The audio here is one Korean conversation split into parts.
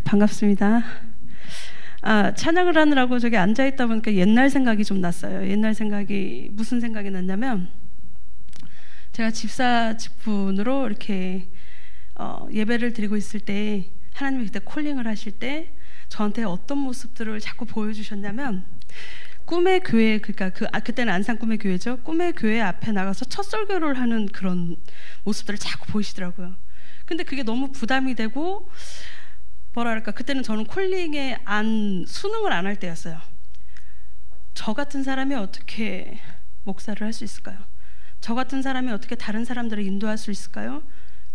반갑습니다. 찬양을 하느라고 저기 앉아있다 보니까 옛날 생각이 좀 났어요. 옛날 생각이 무슨 생각이 났냐면, 제가 집사 직분으로 이렇게 예배를 드리고 있을 때 하나님이 그때 콜링을 하실 때 저한테 어떤 모습들을 자꾸 보여주셨냐면, 꿈의 교회, 그러니까 그때는 안산 꿈의 교회죠. 꿈의 교회 앞에 나가서 첫 설교를 하는 그런 모습들을 자꾸 보이시더라고요. 근데 그게 너무 부담이 되고, 뭐랄까, 그때는 저는 콜링에 수능을 안 할 때였어요. 저 같은 사람이 어떻게 목사를 할 수 있을까요? 저 같은 사람이 어떻게 다른 사람들을 인도할 수 있을까요?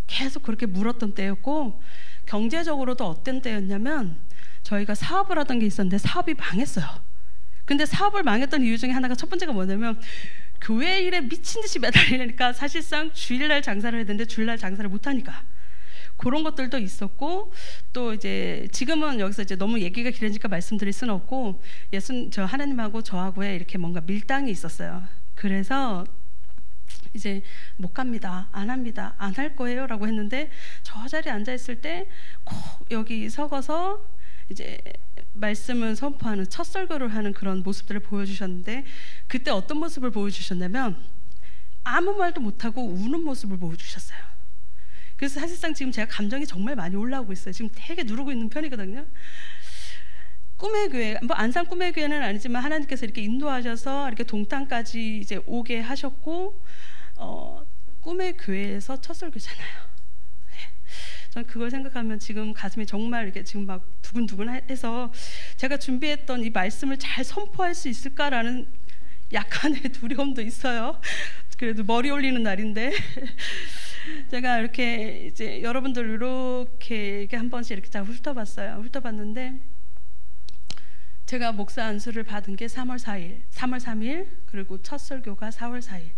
계속 그렇게 물었던 때였고, 경제적으로도 어떤 때였냐면, 저희가 사업을 하던 게 있었는데 사업이 망했어요. 근데 사업을 망했던 이유 중에 하나가, 첫 번째가 뭐냐면, 교회 일에 미친 듯이 매달리니까 사실상 주일날 장사를 해야 되는데 주일날 장사를 못하니까, 그런 것들도 있었고, 또 이제 지금은 여기서 이제 너무 얘기가 길어지니까 말씀드릴 수는 없고, 저 하나님하고 저하고의 이렇게 뭔가 밀당이 있었어요. 그래서 이제 못 갑니다, 안 합니다, 안 할 거예요 라고 했는데, 저 자리에 앉아 있을 때 꼭 여기 서고서 이제 말씀을 선포하는, 첫 설교를 하는 그런 모습들을 보여주셨는데, 그때 어떤 모습을 보여주셨냐면, 아무 말도 못하고 우는 모습을 보여주셨어요. 그래서 사실상 지금 제가 감정이 정말 많이 올라오고 있어요. 지금 되게 누르고 있는 편이거든요. 꿈의 교회, 뭐 안산 꿈의 교회는 아니지만 하나님께서 이렇게 인도하셔서 이렇게 동탄까지 이제 오게 하셨고, 꿈의 교회에서 첫 설교잖아요. 저는 그걸 생각하면 지금 가슴이 정말 이렇게 지금 막 두근두근해서, 제가 준비했던 이 말씀을 잘 선포할 수 있을까라는 약간의 두려움도 있어요. 그래도 머리 올리는 날인데 제가 이렇게 이제 여러분들 이렇게 한 번씩 이렇게 다 훑어봤는데, 제가 목사 안수를 받은 게 3월 3일, 그리고 첫 설교가 4월 4일.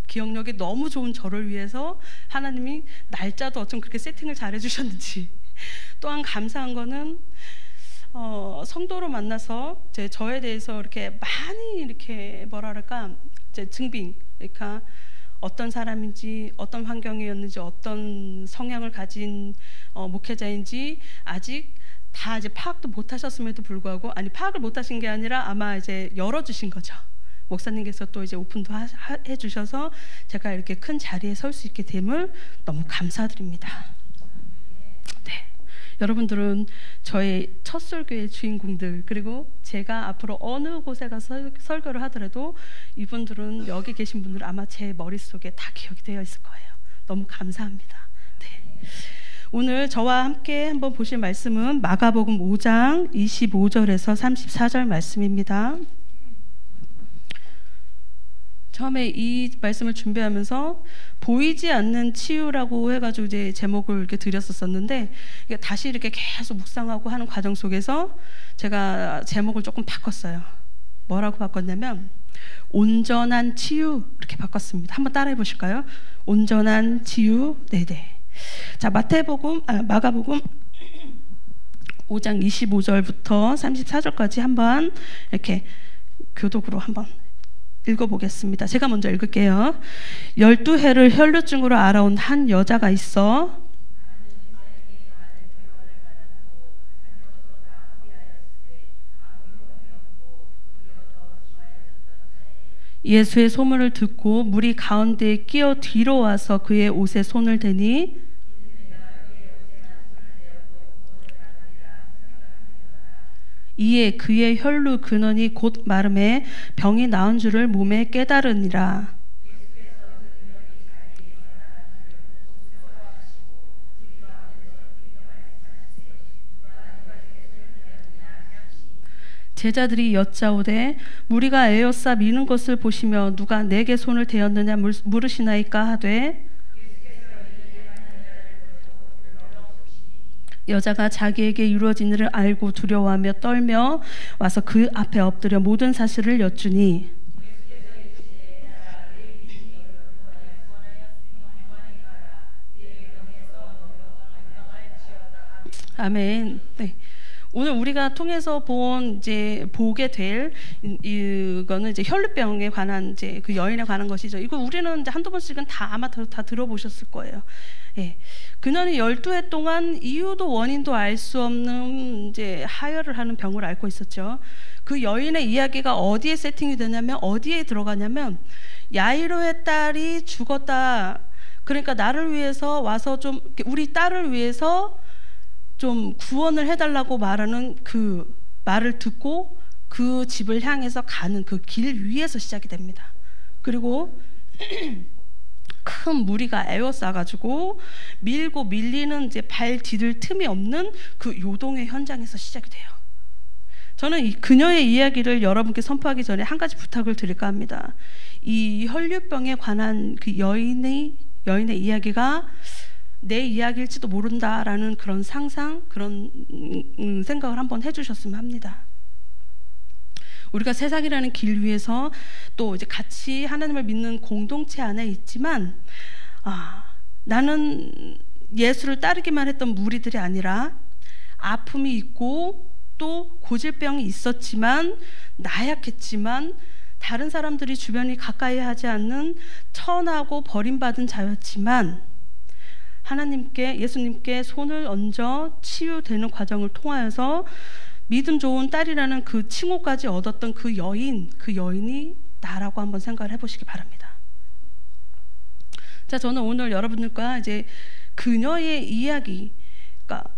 기억력이 너무 좋은 저를 위해서 하나님이 날짜도 어쩜 그렇게 세팅을 잘 해주셨는지. 또한 감사한 거는 성도로 만나서 저에 대해서 이렇게 많이 이렇게 뭐랄까 이제 증빙, 그러니까 어떤 사람인지, 어떤 환경이었는지, 어떤 성향을 가진 목회자인지 아직 다 이제 파악도 못하셨음에도 불구하고, 아니 파악을 못하신 게 아니라 아마 이제 열어주신 거죠. 목사님께서 또 이제 오픈도 해주셔서 제가 이렇게 큰 자리에 설 수 있게 됨을 너무 감사드립니다. 네, 여러분들은 저의 첫 설교의 주인공들, 그리고 제가 앞으로 어느 곳에 가서 설교를 하더라도 이분들은, 여기 계신 분들은 아마 제 머릿속에 다 기억이 되어 있을 거예요. 너무 감사합니다. 네. 오늘 저와 함께 한번 보실 말씀은 마가복음 5장 25절에서 34절 말씀입니다. 처음에 이 말씀을 준비하면서 보이지 않는 치유라고 해가지고 이제 제목을 이렇게 드렸었는데, 다시 이렇게 계속 묵상하고 하는 과정 속에서 제가 제목을 조금 바꿨어요. 뭐라고 바꿨냐면 온전한 치유, 이렇게 바꿨습니다. 한번 따라해 보실까요? 온전한 치유. 네네. 자, 마가복음 5장 25절부터 34절까지 한번 이렇게 교독으로 한번 읽어보겠습니다. 제가 먼저 읽을게요. 12해를 혈루증으로 앓아온 한 여자가 있어 예수의 소문을 듣고 무리 가운데에 끼어 뒤로 와서 그의 옷에 손을 대니 이에 그의 혈루 근원이 곧 마름에 병이 나은 줄을 몸에 깨달으니라. 제자들이 여짜오되 무리가 에워싸 미는 것을 보시며 누가 내게 손을 대었느냐 물으시나이까 하되, 여자가 자기에게 이루어진 일을 알고 두려워하며 떨며 와서 그 앞에 엎드려 모든 사실을 여쭈니, 아멘. 네. 오늘 우리가 통해서 보게 될 이거는 이제 혈루병에 관한 이제 그 여인에 관한 것이죠. 이거 우리는 이제 한두 번씩은 아마 다 들어보셨을 거예요. 예. 그녀는 12해 동안 이유도 원인도 알 수 없는 이제 하혈을 하는 병을 앓고 있었죠. 그 여인의 이야기가 어디에 세팅이 되냐면, 어디에 들어가냐면, 야이로의 딸이 죽었다. 그러니까 나를 위해서 와서 좀, 우리 딸을 위해서 좀 구원을 해달라고 말하는 그 말을 듣고 그 집을 향해서 가는 그 길 위에서 시작이 됩니다. 그리고 큰 무리가 에워싸가지고 밀고 밀리는 이제 발 디딜 틈이 없는 그 요동의 현장에서 시작이 돼요. 저는 그녀의 이야기를 여러분께 선포하기 전에 한 가지 부탁을 드릴까 합니다. 이 혈류병에 관한 그 여인의 이야기가 내 이야기일지도 모른다라는 그런 상상, 그런 생각을 한번 해주셨으면 합니다. 우리가 세상이라는 길 위에서 또 이제 같이 하나님을 믿는 공동체 안에 있지만, 나는 예수를 따르기만 했던 무리들이 아니라 아픔이 있고 또 고질병이 있었지만, 나약했지만 다른 사람들이 주변이 가까이 하지 않는 천하고 버림받은 자였지만 하나님께, 예수님께 손을 얹어 치유되는 과정을 통하여서 믿음 좋은 딸이라는 그 칭호까지 얻었던 그 여인이 나라고 한번 생각을 해보시기 바랍니다. 자, 저는 오늘 여러분들과 이제 그녀의 이야기, 그러니까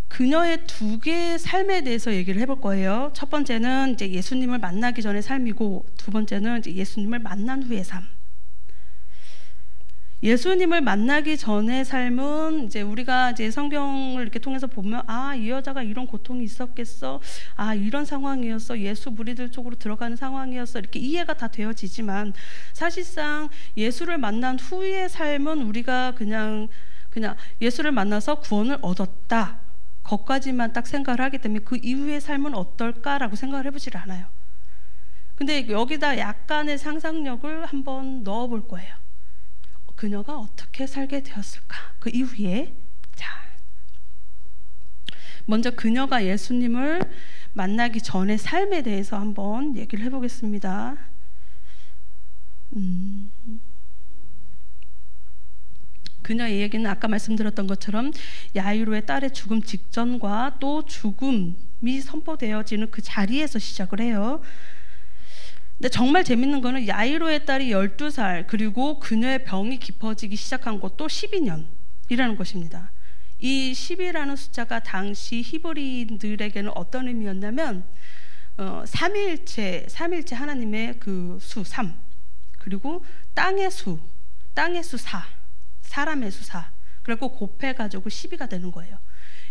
그녀의 두 개의 삶에 대해서 얘기를 해볼 거예요. 첫 번째는 이제 예수님을 만나기 전의 삶이고, 두 번째는 이제 예수님을 만난 후의 삶. 예수님을 만나기 전의 삶은 이제 우리가 이제 성경을 이렇게 통해서 보면, 이 여자가 이런 고통이 있었겠어, 이런 상황이었어, 예수 무리들 쪽으로 들어가는 상황이었어, 이렇게 이해가 다 되어지지만, 사실상 예수를 만난 후의 삶은 우리가 그냥 예수를 만나서 구원을 얻었다, 거기까지만 딱 생각을 하기 때문에 그 이후의 삶은 어떨까라고 생각을 해보질 않아요. 근데 여기다 약간의 상상력을 한번 넣어볼 거예요. 그녀가 어떻게 살게 되었을까? 그 이후에, 자, 먼저 그녀가 예수님을 만나기 전의 삶에 대해서 한번 얘기를 해보겠습니다. 그녀의 얘기는 아까 말씀드렸던 것처럼 야이로의 딸의 죽음 직전과 또 죽음이 선포되어지는 그 자리에서 시작을 해요. 근데 정말 재밌는 거는 야이로의 딸이 12살, 그리고 그녀의 병이 깊어지기 시작한 것도 12년이라는 것입니다. 이 10이라는 숫자가 당시 히브리인들에게는 어떤 의미였냐면, 삼위일체 하나님의 그 수 3, 그리고 땅의 수 4, 사람의 수 4, 그리고 곱해가지고 12가 되는 거예요.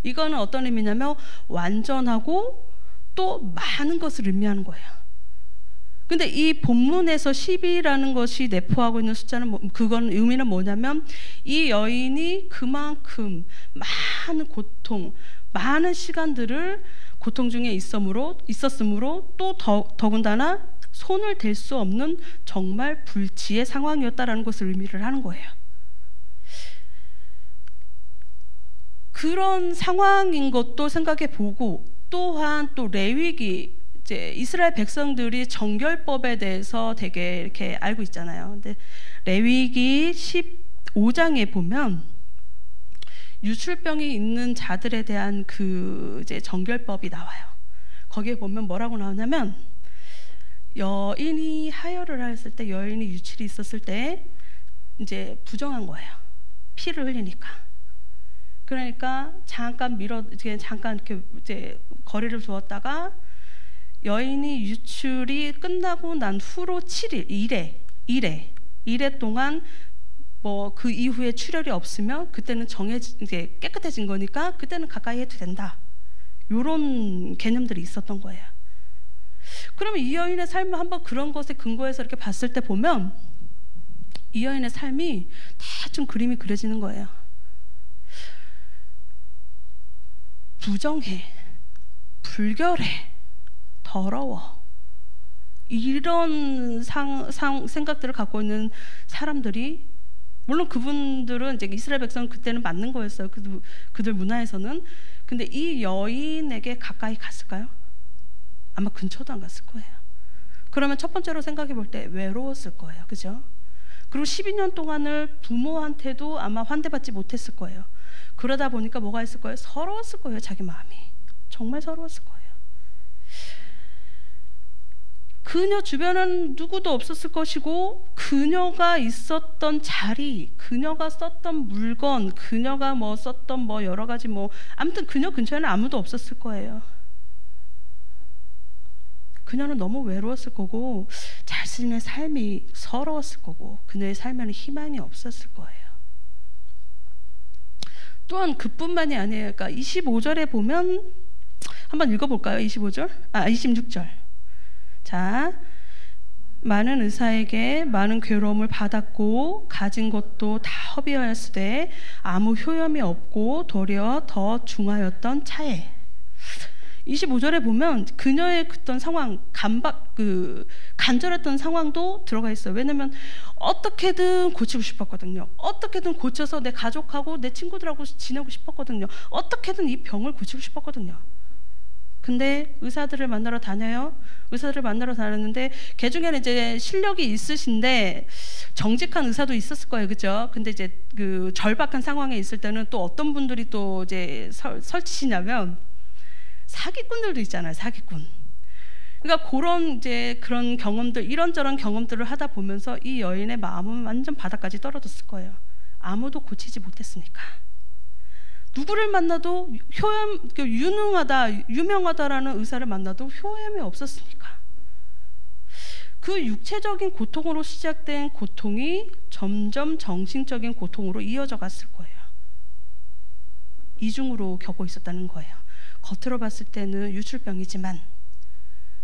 이거는 어떤 의미냐면 완전하고 또 많은 것을 의미하는 거예요. 근데 이 본문에서 10이라는 것이 내포하고 있는 숫자는 그건 의미는 뭐냐면, 이 여인이 그만큼 많은 고통, 많은 시간들을 고통 중에 있었으므로 또 더군다나 손을 댈 수 없는 정말 불치의 상황이었다라는 것을 의미를 하는 거예요. 그런 상황인 것도 생각해 보고, 또한 또 레위기, 이제 이스라엘 백성들이 정결법에 대해서 되게 이렇게 알고 있잖아요. 근데 레위기 15장에 보면 유출병이 있는 자들에 대한 그 이제 정결법이 나와요. 거기에 보면 뭐라고 나오냐면, 여인이 하혈을 했을 때, 여인이 유출이 있었을 때 이제 부정한 거예요. 피를 흘리니까. 그러니까 잠깐 이렇게 이제 거리를 두었다가 여인이 유출이 끝나고 난 후로 7일, 1회 동안 뭐 그 이후에 출혈이 없으면 그때는 이제 깨끗해진 거니까 그때는 가까이 해도 된다. 이런 개념들이 있었던 거예요. 그러면 이 여인의 삶을 한번 그런 것에 근거해서 이렇게 봤을 때 보면, 이 여인의 삶이 대충 그림이 그려지는 거예요. 부정해, 불결해, 더러워, 이런 생각들을 갖고 있는 사람들이, 물론 그분들은 이제 이스라엘 백성은 그때는 맞는 거였어요. 그들 문화에서는. 근데 이 여인에게 가까이 갔을까요? 아마 근처도 안 갔을 거예요. 그러면 첫 번째로 생각해 볼 때 외로웠을 거예요. 그죠? 그리고 12년 동안을 부모한테도 아마 환대받지 못했을 거예요. 그러다 보니까 뭐가 있을 거예요? 서러웠을 거예요. 자기 마음이. 정말 서러웠을 거예요. 그녀 주변은 누구도 없었을 것이고 그녀가 있었던 자리, 그녀가 썼던 물건, 그녀가 뭐 썼던 뭐 여러 가지 뭐 아무튼 그녀 근처에는 아무도 없었을 거예요. 그녀는 너무 외로웠을 거고 자신의 삶이 서러웠을 거고 그녀의 삶에는 희망이 없었을 거예요. 또한 그뿐만이 아니에요. 그러니까 25절에 보면 한번 읽어볼까요? 26절. 자, 많은 의사에게 많은 괴로움을 받았고 가진 것도 다 허비하였으되 아무 효염이 없고 도리어 더 중하였던 차에 25절에 보면 그녀의 그떤 상황, 간절했던 상황도 들어가 있어요. 왜냐면 어떻게든 고치고 싶었거든요. 어떻게든 고쳐서 내 가족하고 내 친구들하고 지내고 싶었거든요. 어떻게든 이 병을 고치고 싶었거든요. 근데 의사들을 만나러 다녀요. 의사들을 만나러 다녔는데 개 중에는 이제 실력이 있으신데 정직한 의사도 있었을 거예요, 그죠? 근데 이제 그 절박한 상황에 있을 때는 또 어떤 분들이 또 이제 설치시냐면 사기꾼들도 있잖아요, 사기꾼. 그러니까 그런 경험들, 이런저런 경험들을 하다 보면서 이 여인의 마음은 완전 바닥까지 떨어졌을 거예요. 아무도 고치지 못했으니까. 누구를 만나도 유명하다라는 의사를 만나도 효험이 없었으니까. 그 육체적인 고통으로 시작된 고통이 점점 정신적인 고통으로 이어져 갔을 거예요. 이중으로 겪고 있었다는 거예요. 겉으로 봤을 때는 유출병이지만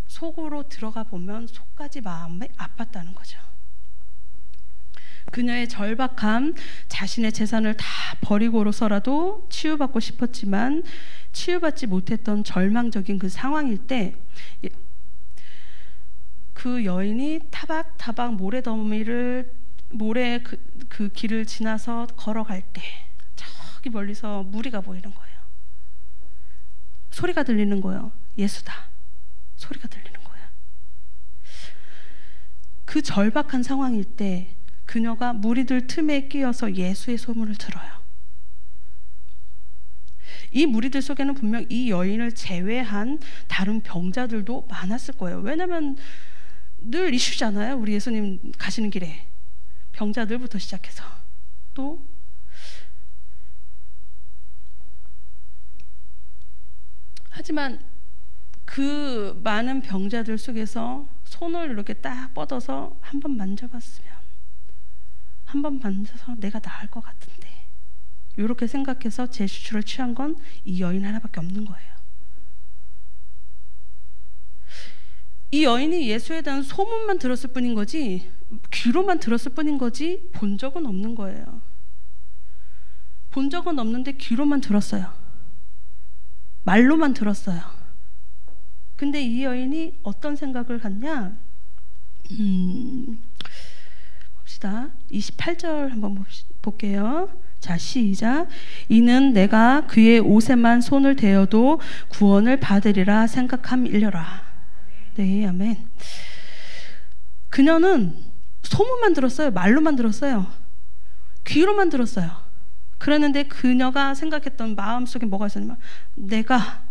속으로 들어가 보면 속까지 마음이 아팠다는 거죠. 그녀의 절박함, 자신의 재산을 다 버리고서라도 치유받고 싶었지만 치유받지 못했던 절망적인 그 상황일 때 그 여인이 타박타박 모래 그 길을 지나서 걸어갈 때 저기 멀리서 무리가 보이는 거예요. 소리가 들리는 거예요. 예수다. 소리가 들리는 거예요. 그 절박한 상황일 때 그녀가 무리들 틈에 끼어서 예수의 소문을 들어요. 이 무리들 속에는 분명 이 여인을 제외한 다른 병자들도 많았을 거예요. 왜냐하면 늘 이슈잖아요. 우리 예수님 가시는 길에 병자들부터 시작해서 또 하지만 그 많은 병자들 속에서 손을 이렇게 딱 뻗어서 한 번 만져봤으면 한 번 만져서 내가 나을 것 같은데 이렇게 생각해서 제수출을 취한 건 이 여인 하나밖에 없는 거예요. 이 여인이 예수에 대한 소문만 들었을 뿐인 거지 귀로만 들었을 뿐인 거지 본 적은 없는 거예요. 본 적은 없는데 귀로만 들었어요. 말로만 들었어요. 근데 이 여인이 어떤 생각을 갖냐? 봅시다. 28절 한번 볼게요. 자, 시작. 이는 내가 그의 옷에만 손을 대어도 구원을 받으리라 생각함이려라. 네, 아멘. 그녀는 소문만 들었어요. 말로만 들었어요. 귀로만 들었어요. 그랬는데 그녀가 생각했던 마음속에 뭐가 있었냐면 내가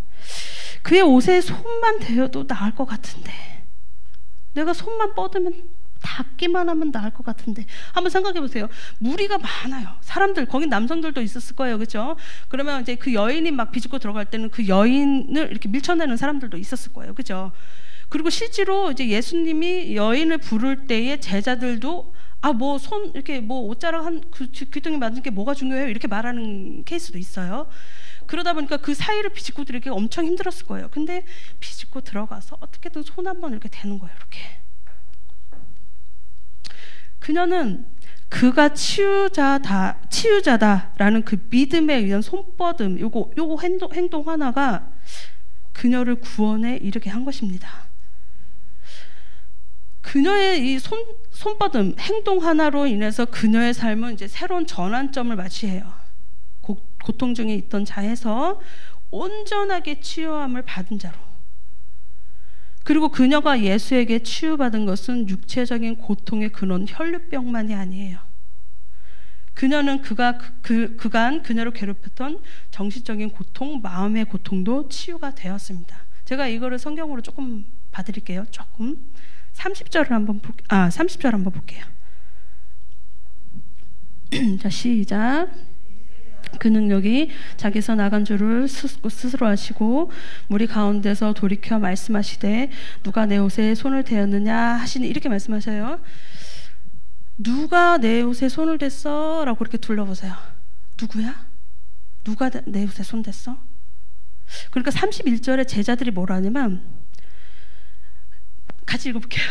그의 옷에 손만 대어도 나을 것 같은데 내가 손만 뻗으면 닿기만 하면 나을 것 같은데 한번 생각해 보세요. 무리가 많아요. 사람들 거긴 남성들도 있었을 거예요. 그렇죠? 그러면 이제 그 여인이 막 비집고 들어갈 때는 그 여인을 이렇게 밀쳐내는 사람들도 있었을 거예요. 그렇죠? 그리고 실제로 이제 예수님이 여인을 부를 때에 제자들도 뭐 손 이렇게 뭐 옷자락 그 귀퉁이 맞은 게 뭐가 중요해요? 이렇게 말하는 케이스도 있어요. 그러다 보니까 그 사이를 비집고 들어가기 엄청 힘들었을 거예요. 근데 비집고 들어가서 어떻게든 손 한번 이렇게 대는 거예요. 이렇게. 그녀는 그가 치유자다라는 그 믿음에 의한 손뻗음, 요거 행동 하나가 그녀를 구원에 이르게 한 것입니다. 그녀의 이 손뻗음, 행동 하나로 인해서 그녀의 삶은 이제 새로운 전환점을 맞이해요. 고통 중에 있던 자에서 온전하게 치유함을 받은 자로, 그리고 그녀가 예수에게 치유받은 것은 육체적인 고통의 근원 혈류병만이 아니에요. 그녀는 그간 그녀를 괴롭혔던 정신적인 고통, 마음의 고통도 치유가 되었습니다. 제가 이거를 성경으로 조금 봐드릴게요. 조금 30절 한번 볼게요. 자, 시작. 그 능력이 자기서 나간 줄을 스스로 아시고 무리 가운데서 돌이켜 말씀하시되 누가 내 옷에 손을 대었느냐 하시니, 이렇게 말씀하셔요. 누가 내 옷에 손을 댔어? 라고 이렇게 둘러보세요. 누구야? 누가 내 옷에 손 댔어? 그러니까 31절에 제자들이 뭐라 하냐면, 같이 읽어볼게요.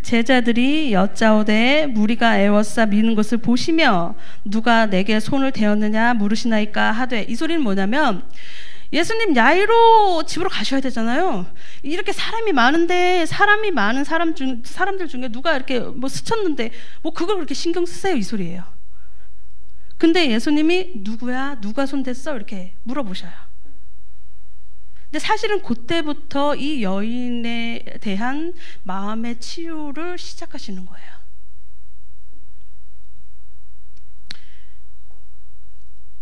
제자들이 여짜오되 무리가 애워싸 미는 것을 보시며 누가 내게 손을 대었느냐 물으시나이까 하되, 이 소리는 뭐냐면 예수님 야이로 집으로 가셔야 되잖아요. 이렇게 사람이 많은데 사람이 많은 사람들 중에 누가 이렇게 뭐 스쳤는데 뭐 그걸 그렇게 신경 쓰세요, 이 소리예요. 근데 예수님이 누구야? 누가 손댔어? 이렇게 물어보셔요. 근데 사실은 그때부터 이 여인에 대한 마음의 치유를 시작하시는 거예요.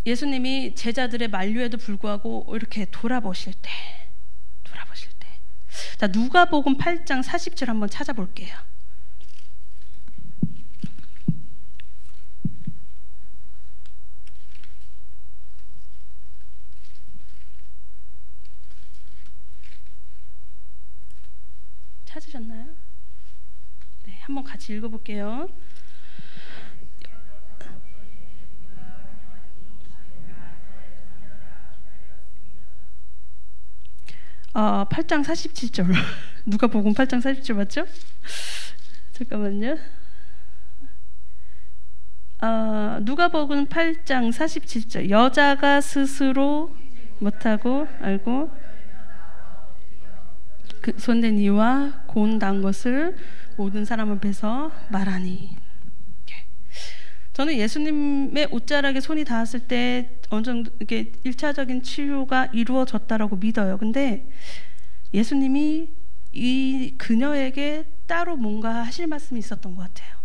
예수님이 제자들의 만류에도 불구하고 이렇게 돌아보실 때, 자, 누가복음 8장 40절 한번 찾아볼게요. 찾으셨나요? 네, 한번 같이 읽어볼게요. 8장 47절. 누가복음 8장 47절 맞죠? 잠깐만요. 누가복음 8장 47절. 여자가 스스로 못하고 알고 그 손댄 이와 고운 단 것을 모든 사람 앞에서 말하니. 저는 예수님의 옷자락에 손이 닿았을 때 어느 정도 이게 1차적인 치유가 이루어졌다라고 믿어요. 근데 예수님이 이 그녀에게 따로 뭔가 하실 말씀이 있었던 것 같아요.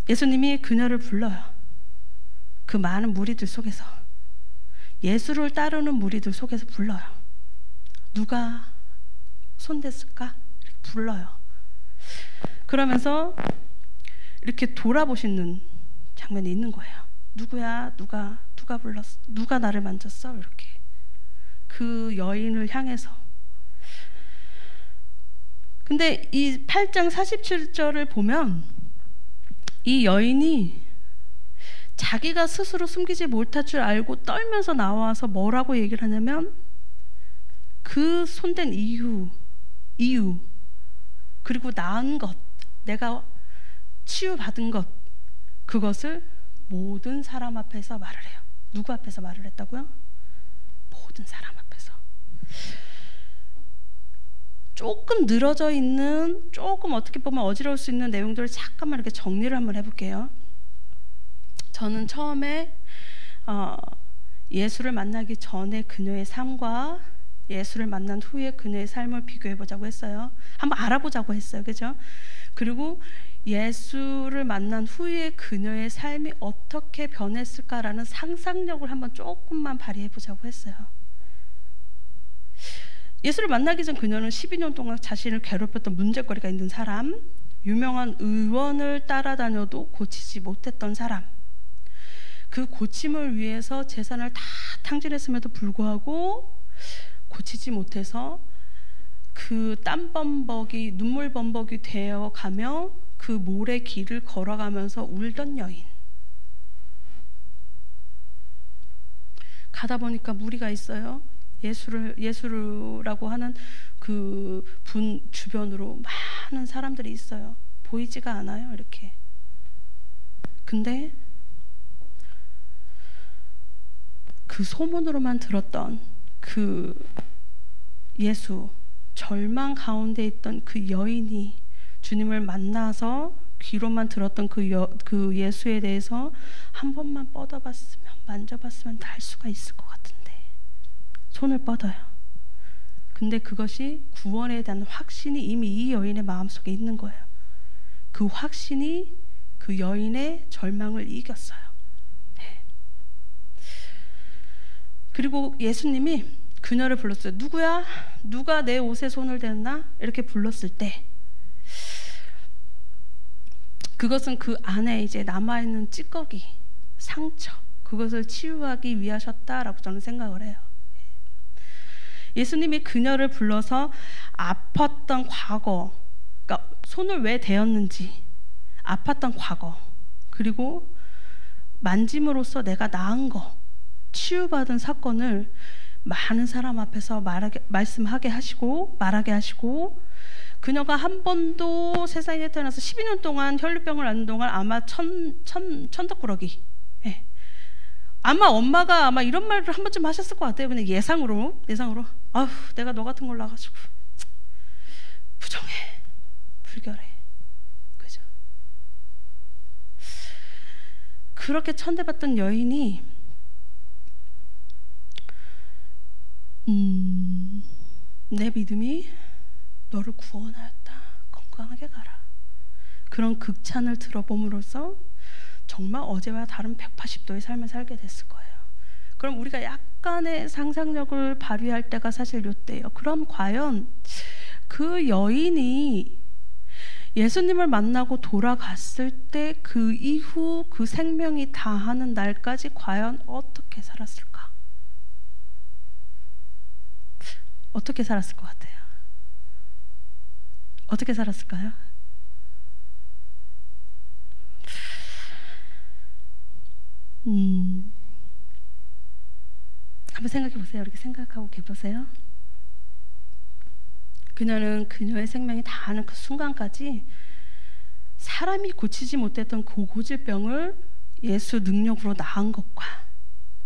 예수님이 그녀를 불러요. 그 많은 무리들 속에서, 예수를 따르는 무리들 속에서 불러요. 누가 손댔을까? 이렇게 불러요. 그러면서 이렇게 돌아보시는 장면이 있는 거예요. 누구야? 누가 불렀어? 누가 나를 만졌어? 이렇게 그 여인을 향해서. 근데 이 8장 47절을 보면 이 여인이 자기가 스스로 숨기지 못할 줄 알고 떨면서 나와서 뭐라고 얘기를 하냐면, 그 손댄 이유 그리고 나은 것, 내가 치유받은 것, 그것을 모든 사람 앞에서 말을 해요. 누구 앞에서 말을 했다고요? 모든 사람 앞에서. 조금 늘어져 있는, 조금 어떻게 보면 어지러울 수 있는 내용들을 잠깐만 이렇게 정리를 한번 해볼게요. 저는 처음에 예수를 만나기 전에 그녀의 삶과 예수를 만난 후에 그녀의 삶을 비교해보자고 했어요. 한번 알아보자고 했어요. 그죠? 그리고 예수를 만난 후에 그녀의 삶이 어떻게 변했을까라는 상상력을 한번 조금만 발휘해보자고 했어요. 예수를 만나기 전 그녀는 12년 동안 자신을 괴롭혔던 문제거리가 있는 사람, 유명한 의원을 따라다녀도 고치지 못했던 사람, 그 고침을 위해서 재산을 다 탕진했음에도 불구하고 고치지 못해서 그 땀범벅이 눈물범벅이 되어가며 그 모래 길을 걸어가면서 울던 여인. 가다 보니까 무리가 있어요. 예수라고 하는 그 분 주변으로 많은 사람들이 있어요. 보이지가 않아요, 이렇게. 근데 그 소문으로만 들었던 그 예수, 절망 가운데 있던 그 여인이 주님을 만나서 귀로만 들었던 그 예수에 대해서 한 번만 뻗어봤으면, 만져봤으면 날 수가 있을 것 같은데, 손을 뻗어요. 근데 그것이 구원에 대한 확신이 이미 이 여인의 마음속에 있는 거예요. 그 확신이 그 여인의 절망을 이겼어요. 네. 그리고 예수님이 그녀를 불렀어요. 누구야? 누가 내 옷에 손을 댔나? 이렇게 불렀을 때 그것은 그 안에 이제 남아있는 찌꺼기, 상처, 그것을 치유하기 위하셨다라고 저는 생각을 해요. 예수님이 그녀를 불러서 아팠던 과거, 그러니까 손을 왜 대었는지, 아팠던 과거, 그리고 만짐으로써 내가 나은 거, 치유받은 사건을 많은 사람 앞에서 말씀하게 하시고 말하게 하시고, 그녀가 한 번도 세상에 태어나서 12년 동안 혈류병을 앓는 동안 아마 천덕꾸러기, 예. 아마 엄마가 아마 이런 말을 한 번쯤 하셨을 것 같아요. 그냥 예상으로 아휴 내가 너 같은 걸 낳아가지고 부정해, 불결해, 그죠? 그렇게 천대받던 여인이 내 믿음이 너를 구원하였다, 건강하게 가라, 그런 극찬을 들어봄으로써 정말 어제와 다른 180도의 삶을 살게 됐을 거예요. 그럼 우리가 약간의 상상력을 발휘할 때가 사실 이때예요. 그럼 과연 그 여인이 예수님을 만나고 돌아갔을 때 그 이후 그 생명이 다하는 날까지 과연 어떻게 살았을까? 어떻게 살았을 것 같아요? 어떻게 살았을까요? 한번 생각해 보세요. 이렇게 생각하고 계보세요. 그녀는 그녀의 생명이 다하는 그 순간까지 사람이 고치지 못했던 그 고질병을 예수 능력으로 나은 것과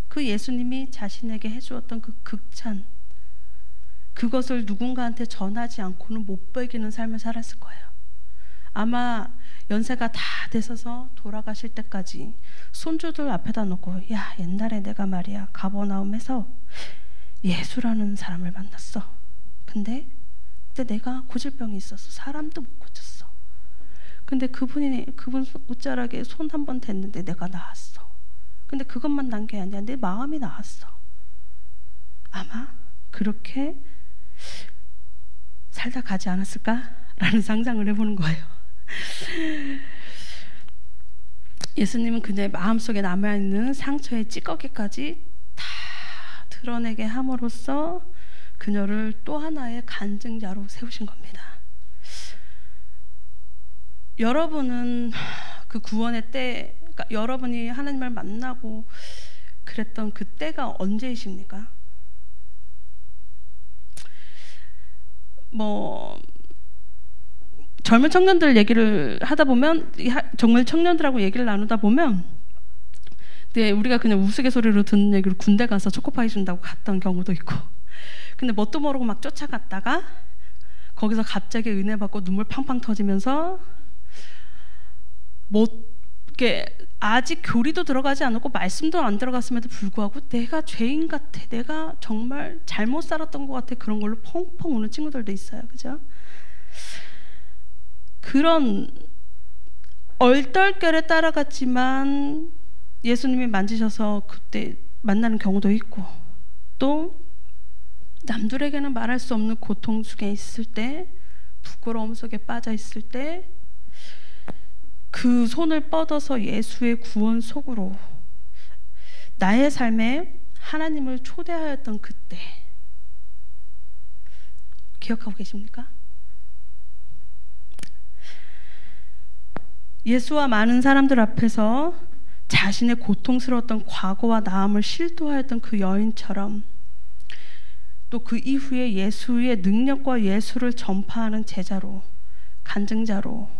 그 예수님이 자신에게 해주었던 그 극찬, 그것을 누군가한테 전하지 않고는 못 배기는 삶을 살았을 거예요. 아마 연세가 다 되셔서 돌아가실 때까지 손주들 앞에다 놓고, 야, 옛날에 내가 말이야 가버나움에서 예수라는 사람을 만났어. 근데 그때 내가 고질병이 있었어. 사람도 못 고쳤어. 근데 그분 옷자락에 손 한 번 댔는데 내가 나았어. 근데 그것만 난 게 아니야. 내 마음이 나았어. 아마 그렇게 살다 가지 않았을까라는 상상을 해보는 거예요. 예수님은 그녀의 마음속에 남아있는 상처의 찌꺼기까지 다 드러내게 함으로써 그녀를 또 하나의 간증자로 세우신 겁니다. 여러분은 그 구원의 때, 그러니까 여러분이 하나님을 만나고 그랬던 그 때가 언제이십니까? 젊은 청년들 얘기를 하다 보면, 정말 청년들하고 얘기를 나누다 보면, 네, 우리가 그냥 우스갯소리로 듣는 얘기로 군대 가서 초코파이 준다고 갔던 경우도 있고, 근데 뭣도 모르고 막 쫓아갔다가 거기서 갑자기 은혜 받고 눈물 팡팡 터지면서 이렇게 아직 교리도 들어가지 않았고 말씀도 안 들어갔음에도 불구하고 내가 죄인 같아, 내가 정말 잘못 살았던 것 같아, 그런 걸로 펑펑 우는 친구들도 있어요. 그죠? 그런 얼떨결에 따라갔지만 예수님이 만지셔서 그때 만나는 경우도 있고, 또 남들에게는 말할 수 없는 고통 중에 있을 때, 부끄러움 속에 빠져 있을 때 그 손을 뻗어서 예수의 구원 속으로 나의 삶에 하나님을 초대하였던 그때 기억하고 계십니까? 예수와 많은 사람들 앞에서 자신의 고통스러웠던 과거와 나음을 실토하였던 그 여인처럼 또 그 이후에 예수의 능력과 예수를 전파하는 제자로, 간증자로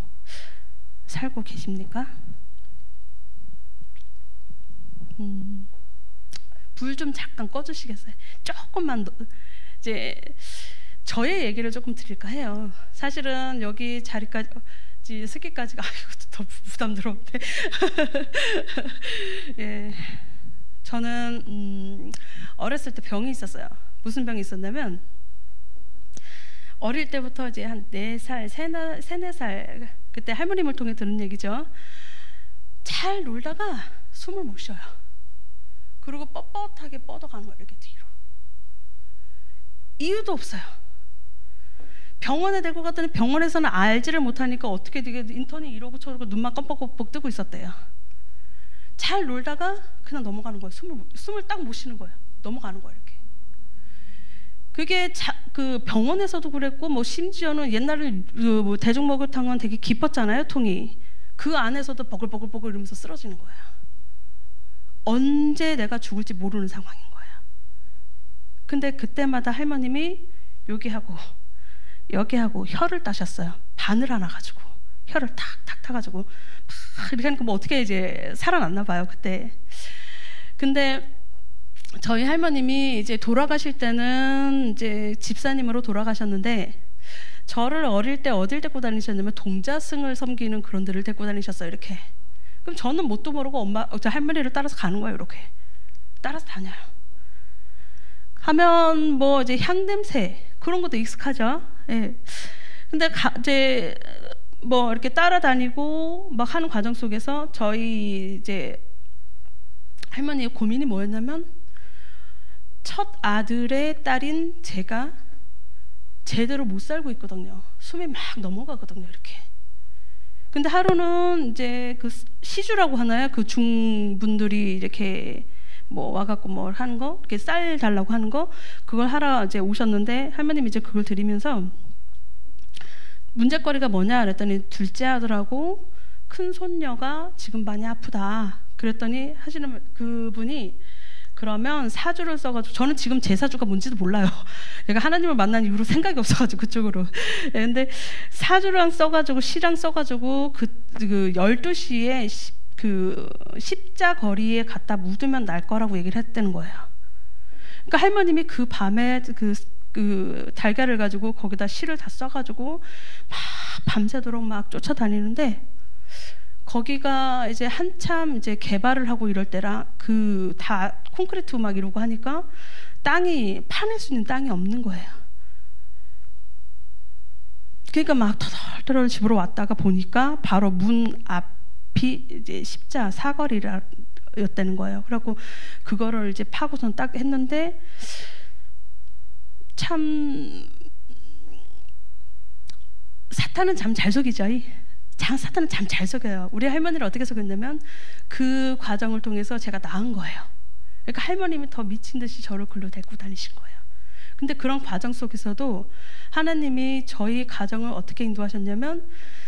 살고 계십니까? 불 좀 잠깐 꺼주시겠어요? 조금만 더, 이제 저의 얘기를 조금 드릴까 해요. 사실은 여기 자리까지 스키까지가 이것도 더 부담스러운데. 예, 저는 어렸을 때 병이 있었어요. 무슨 병이 있었냐면 어릴 때부터 이제 한 4살, 3, 4살 그때 할머님을 통해 들은 얘기죠. 잘 놀다가 숨을 못 쉬어요. 그리고 뻣뻣하게 뻗어가는 거예요. 이렇게 뒤로. 이유도 없어요. 병원에 데리고 갔더니 병원에서는 알지를 못하니까 어떻게 되게 인턴이 이러고 저러고 눈만 껌뻑껌뻑 뜨고 있었대요. 잘 놀다가 그냥 넘어가는 거예요. 숨을 딱 못 쉬는 거예요. 넘어가는 거예요. 이렇게. 그게 그 병원에서도 그랬고 뭐 심지어는 옛날에 뭐 대중목욕탕은 되게 깊었잖아요. 통이. 그 안에서도 버글버글버글 이러면서 쓰러지는 거예요. 언제 내가 죽을지 모르는 상황인 거예요. 근데 그때마다 할머님이 여기 하고 여기 하고 혀를 따셨어요. 바늘 하나 가지고 혀를 탁탁 타가지고 막 이렇게 하니까 뭐 어떻게 이제 살아났나 봐요 그때. 근데 저희 할머님이 이제 돌아가실 때는 이제 집사님으로 돌아가셨는데 저를 어릴 때 어딜 데리고 다니셨냐면 동자승을 섬기는 그런 데를 데리고 다니셨어요. 이렇게. 그럼 저는 뭣도 모르고 저 할머니를 따라서 가는 거예요. 이렇게 따라서 다녀요. 하면 뭐 이제 향냄새 그런 것도 익숙하죠. 예. 근데 이제 뭐 이렇게 따라다니고 막 하는 과정 속에서 저희 이제 할머니의 고민이 뭐였냐면 첫 아들의 딸인 제가 제대로 못 살고 있거든요. 숨이 막 넘어가거든요. 이렇게. 근데 하루는 이제 그 시주라고 하나요? 그 중분들이 이렇게 뭐 와갖고 뭘 하는 거, 이렇게 쌀 달라고 하는 거, 그걸 하러 이제 오셨는데 할머님이 이제 그걸 드리면서 문제거리가 뭐냐 그랬더니 둘째 아들하고 큰 손녀가 지금 많이 아프다. 그랬더니 하시는 그분이 그러면 사주를 써가지고 저는 지금 제 사주가 뭔지도 몰라요. 내가 하나님을 만난 이후로 생각이 없어가지고 그쪽으로. 근데 사주랑 써가지고 시랑 써가지고 그 12시에 그 십자거리에 갖다 묻으면 날 거라고 얘기를 했다는 거예요. 그러니까 할머님이 그 밤에 그 달걀을 가지고 거기다 실을 다 써가지고 막 밤새도록 막 쫓아다니는데 거기가 이제 한참 이제 개발을 하고 이럴 때라 그 다 콘크리트 막 이러고 하니까 땅이 파낼 수 있는 땅이 없는 거예요. 그러니까 막 터덜터덜 집으로 왔다가 보니까 바로 문 앞이 이제 십자 사거리였다는 거예요. 그래갖고 그거를 이제 파고선 딱 했는데 참 사탄은 참 잘 속이죠. 사탄은 참 잘 속여요. 우리 할머니를 어떻게 속였냐면 그 과정을 통해서 제가 낳은 거예요. 그러니까 할머님이 더 미친 듯이 저를 글로 데리고 다니신 거예요. 근데 그런 과정 속에서도 하나님이 저희 가정을 어떻게 인도하셨냐면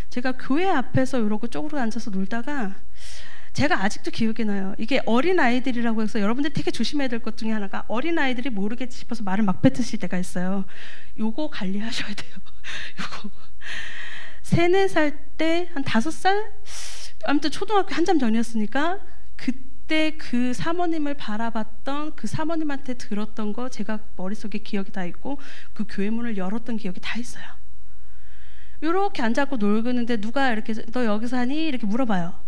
제가 교회 앞에서 이러고 쪼그려 앉아서 놀다가 제가 아직도 기억이 나요. 이게 어린아이들이라고 해서 여러분들이 되게 조심해야 될 것 중에 하나가 어린아이들이 모르겠지 싶어서 말을 막 뱉으실 때가 있어요. 요거 관리하셔야 돼요. 요거 3, 4살 때 한 5살? 아무튼 초등학교 한참 전이었으니까 그때 그 사모님을 바라봤던 그 사모님한테 들었던 거 제가 머릿속에 기억이 다 있고 그 교회 문을 열었던 기억이 다 있어요. 이렇게 앉아갖고 놀고 있는데 누가 이렇게 너 여기 사니? 이렇게 물어봐요.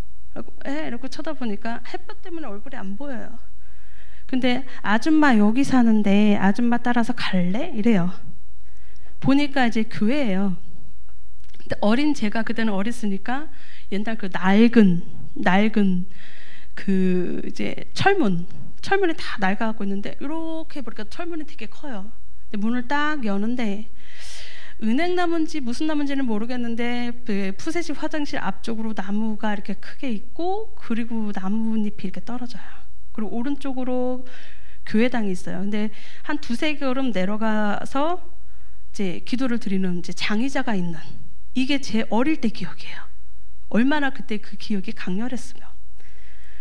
이렇게 쳐다보니까 햇볕 때문에 얼굴이 안 보여요. 근데 아줌마 여기 사는데 아줌마 따라서 갈래? 이래요. 보니까 이제 교회예요. 근데 어린 제가 그때는 어렸으니까 옛날 그 낡은 그 이제 철문이 다 낡아갖고 있는데 이렇게 보니까 철문이 되게 커요. 근데 문을 딱 여는데 은행나무인지 무슨 나무인지는 모르겠는데 그 푸세식 화장실 앞쪽으로 나무가 이렇게 크게 있고 그리고 나뭇잎이 이렇게 떨어져요. 그리고 오른쪽으로 교회당이 있어요. 근데 한 2-3걸음 내려가서 이제 기도를 드리는 이제 장의자가 있는 이게 제 어릴 때 기억이에요. 얼마나 그때 그 기억이 강렬했으면.